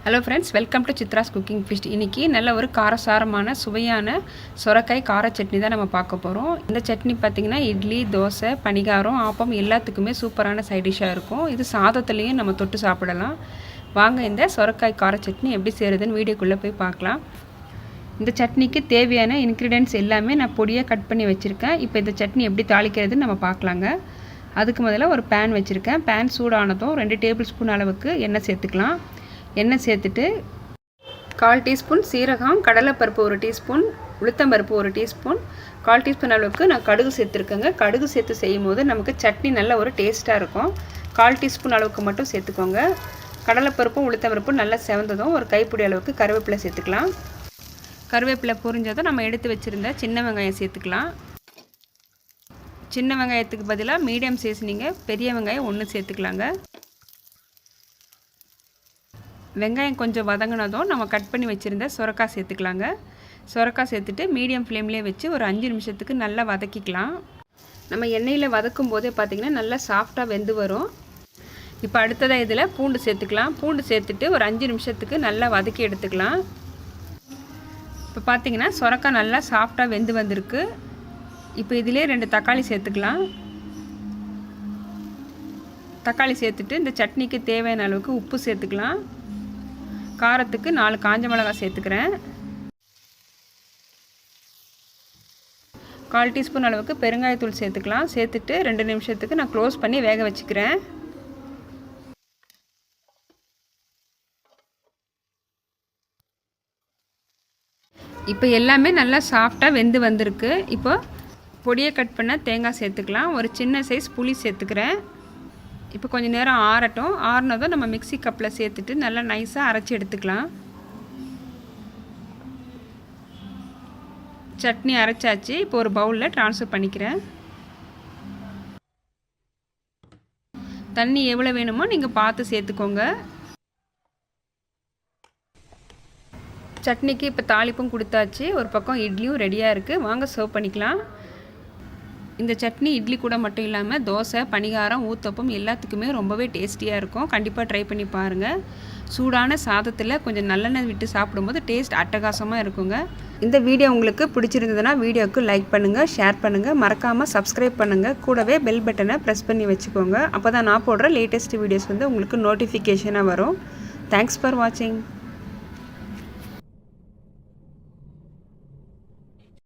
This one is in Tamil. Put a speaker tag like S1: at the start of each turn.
S1: Hello friends, welcome to Chitra's cooking feast. இன்றைக்கி நல்ல ஒரு காரசாரமான சுவையான சொரக்காய் கார சட்னி தான் நம்ம பார்க்க போகிறோம். இந்த சட்னி பார்த்திங்கன்னா இட்லி, தோசை, பணிகாரம், ஆப்பம் எல்லாத்துக்குமே சூப்பரான சைட் டிஷ்ஷாக இருக்கும். இது சாதத்துலேயும் நம்ம தொட்டு சாப்பிடலாம். வாங்க இந்த சொரக்காய் கார சட்னி எப்படி செய்கிறதுன்னு வீடியோக்குள்ளே போய் பார்க்கலாம். இந்த சட்னிக்கு தேவையான இன்க்ரீடியன்ட்ஸ் எல்லாமே நான் பொடியாக கட் பண்ணி வச்சுருக்கேன். இப்போ இந்த சட்னி எப்படி தாளிக்கிறதுன்னு நம்ம பார்க்கலாங்க. அதுக்கு முதல்ல ஒரு பேன் வச்சுருக்கேன். பேன் சூடானதும் 2 டேபிள் ஸ்பூன் அளவுக்கு எண்ணெய் சேர்த்துக்கலாம். எண்ணெய் சேர்த்துட்டு 1/4 டீஸ்பூன் சீரகம், கடலைப்பருப்பு 1 டீஸ்பூன், உளுத்தம்பருப்பு 1 டீஸ்பூன், 1/4 டீஸ்பூன் அளவுக்கு நான் கடுகு சேர்த்துருக்கேங்க. கடுகு சேர்த்து செய்யும் போது நமக்கு சட்னி நல்ல ஒரு டேஸ்ட்டாக இருக்கும். 1/4 டீஸ்பூன் அளவுக்கு மட்டும் சேர்த்துக்கோங்க. கடலைப்பருப்பும் உளுத்தம்பருப்பும் நல்லா செவந்ததும் ஒரு கைப்பிடி அளவுக்கு கருவேப்பிலை சேர்த்துக்கலாம். கருவேப்பிலை பொரிஞ்சதும் நம்ம எடுத்து வச்சுருந்த சின்ன வெங்காயம் சேர்த்துக்கலாம். சின்ன வெங்காயத்துக்கு பதிலாக மீடியம் சைஸ் நீங்கள் பெரிய வெங்காயம் 1 சேர்த்துக்கலாங்க. வெங்காயம் கொஞ்சம் வதங்கினதும் நம்ம கட் பண்ணி வச்சுருந்த சொரக்காய் சேர்த்துக்கலாங்க. சொரக்காய் சேர்த்துட்டு மீடியம் ஃப்ளேம்லேயே வச்சு ஒரு 5 நிமிஷத்துக்கு நல்லா வதக்கிக்கலாம். நம்ம எண்ணெயில் வதக்கும் போதே பார்த்திங்கன்னா நல்லா சாஃப்டாக வெந்து வரும். இப்போ அடுத்ததாக இதில் பூண்டு சேர்த்துக்கலாம். பூண்டு சேர்த்துட்டு ஒரு 5 நிமிஷத்துக்கு நல்லா வதக்கி எடுத்துக்கலாம். இப்போ பார்த்திங்கன்னா சொரக்காய் நல்லா சாஃப்டாக வெந்து வந்திருக்கு. இப்போ இதிலே 2 தக்காளி சேர்த்துக்கலாம். தக்காளி சேர்த்துட்டு இந்த சட்னிக்கு தேவையான அளவுக்கு உப்பு சேர்த்துக்கலாம். காரத்துக்கு 4 காஞ்ச மிளகாய் சேர்த்துக்கிறேன். 1/4 டீஸ்பூன் அளவுக்கு பெருங்காயத்தூள் சேர்த்துக்கலாம். சேர்த்துட்டு 2 நிமிஷத்துக்கு நான் க்ளோஸ் பண்ணி வேக வச்சுக்கிறேன். இப்போ எல்லாமே நல்லா சாஃப்டாக வெந்து வந்திருக்கு. இப்போ பொடியை கட் பண்ண தேங்காய் சேர்த்துக்கலாம். ஒரு சின்ன சைஸ் புளி சேர்த்துக்கிறேன். இப்போ கொஞ்சம் நேரம் ஆறட்டும். ஆறினதும் நம்ம மிக்ஸி கப்பில் சேர்த்துட்டு நல்லா நைஸாக அரைச்சி எடுத்துக்கலாம். சட்னி அரைச்சாச்சு. இப்போ ஒரு பவுலில் ட்ரான்ஸ்ஃபர் பண்ணிக்கிறேன். தண்ணி எவ்வளோ வேணுமோ நீங்கள் பார்த்து சேர்த்துக்கோங்க. சட்னிக்கு இப்போ தாளிப்பும் கொடுத்தாச்சு. ஒரு பக்கம் இட்லியும் ரெடியாக இருக்குது. வாங்க சர்வ் பண்ணிக்கலாம். இந்த சட்னி இட்லி கூட மட்டும் இல்லாமல் தோசை, பணிகாரம், ஊத்தப்பம் எல்லாத்துக்குமே ரொம்பவே டேஸ்டியாக இருக்கும். கண்டிப்பாக ட்ரை பண்ணி பாருங்கள். சூடான சாதத்தில் கொஞ்சம் நல்லெண்ணெய் விட்டு சாப்பிடும்போது டேஸ்ட் அட்டகாசமாக இருக்குங்க. இந்த வீடியோ உங்களுக்கு பிடிச்சிருந்ததுன்னா வீடியோவுக்கு லைக் பண்ணுங்கள், ஷேர் பண்ணுங்கள், மறக்காமல் சப்ஸ்கிரைப் பண்ணுங்கள். கூடவே பெல் பட்டனை ப்ரெஸ் பண்ணி வச்சுக்கோங்க. அப்போ தான் நான் போடுற லேட்டஸ்ட் வீடியோஸ் உங்களுக்கு நோட்டிஃபிகேஷனாக வரும். தேங்க்ஸ் ஃபார் வாட்சிங்.